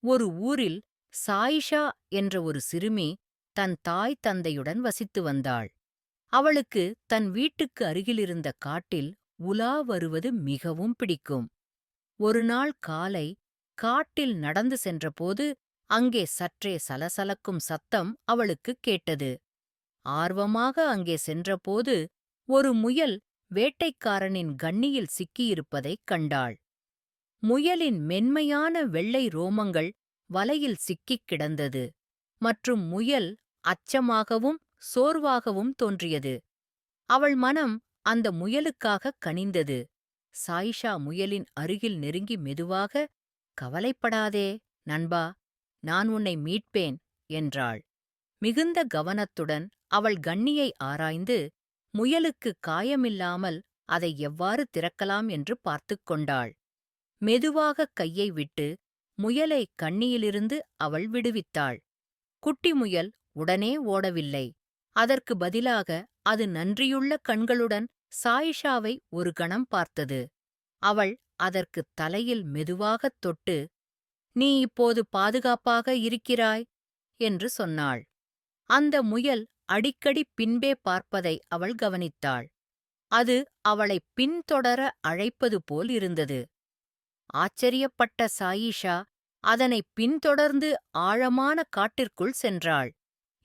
ஒரு ஊரில் சாயிஷா என்ற ஒரு சிறுமி தன் தாய் தந்தையுடன் வசித்து வந்தாள். அவளுக்கு தன் வீட்டுக்கு அருகிலிருந்த காட்டில் உலா வருவது மிகவும் பிடிக்கும். ஒரு நாள் காலை காட்டில் நடந்து சென்றபோது அங்கே சற்றே சலசலக்கும் சத்தம் அவளுக்குக் கேட்டது. ஆர்வமாக அங்கே சென்றபோது ஒரு முயல் வேட்டைக்காரனின் கண்ணியில் சிக்கியிருப்பதைக் கண்டாள். முயலின் மென்மையான வெள்ளை ரோமங்கள் வலையில் சிக்கிக் கிடந்தது மற்றும் முயல் அச்சமாகவும் சோர்வாகவும் தோன்றியது. அவள் மனம் அந்த முயலுக்காகக் கனிந்தது. சாயிஷா முயலின் அருகில் நெருங்கி மெதுவாக, "கவலைப்படாதே, நண்பா, நான் உன்னை மீட்பேன்" என்றாள். மிகுந்த கவனத்துடன் அவள் கண்ணியை ஆராய்ந்து, முயலுக்கு காயமில்லாமல் அதை எவ்வாறு திறக்கலாம் என்று பார்த்துக் கொண்டாள். மெதுவாகக் கையை விட்டு முயலை கண்ணியிலிருந்து அவள் விடுவித்தாள். குட்டி முயல் உடனே ஓடவில்லை. அதற்கு பதிலாக அது நன்றியுள்ள கண்களுடன் சாயிஷாவை ஒரு கணம் பார்த்தது. அவள் அதற்குத் தலையில் மெதுவாகத் தொட்டு, "நீ இப்போது பாதுகாப்பாக இருக்கிறாய்" என்று சொன்னாள். அந்த முயல் அடிக்கடி பின்பே பார்ப்பதை அவள் கவனித்தாள். அது அவளைப் பின்தொடர அழைப்பது போல் இருந்தது. ஆச்சரியப்பட்ட சாயிஷா அதனைப் பின்தொடர்ந்து ஆழமான காட்டிற்குள் சென்றாள்.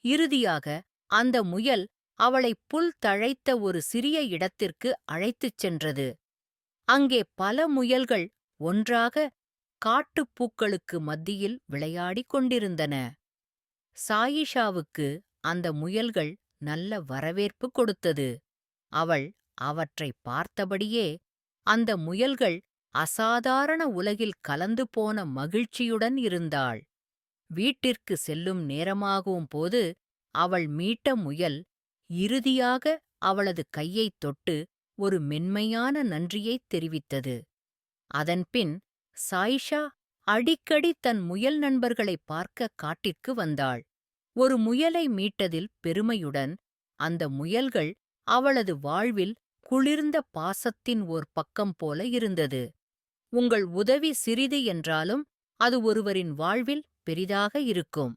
இறுதியாக அந்த முயல் அவளைப் புல் தழைத்த ஒரு சிறிய இடத்திற்கு அழைத்துச் சென்றது. அங்கே பல முயல்கள் ஒன்றாக காட்டுப்பூக்களுக்கு மத்தியில் விளையாடிக் கொண்டிருந்தன. சாயிஷாவுக்கு அந்த முயல்கள் நல்ல வரவேற்பு கொடுத்தது. அவள் அவற்றைப் பார்த்தபடியே அந்த முயல்கள் அசாதாரண உலகில் கலந்து போன மகிழ்ச்சியுடன் இருந்தாள். வீட்டிற்கு செல்லும் நேரமாகும் போது அவள் மீட்ட முயல் இறுதியாக அவளது கையைத் தொட்டு ஒரு மென்மையான நன்றியைத் தெரிவித்தது. அதன்பின் சாயிஷா அடிக்கடி தன் முயல் நண்பர்களைப் பார்க்க காட்டிற்கு வந்தாள். ஒரு முயலை மீட்டதில் பெருமையுடன் அந்த முயல்கள் அவளது வாழ்வில் குளிர்ந்த பாசத்தின் ஓர் பக்கம் போல இருந்தது. உங்கள் உதவி சிறிது என்றாலும் அது ஒருவரின் வாழ்வில் பெரிதாக இருக்கும்.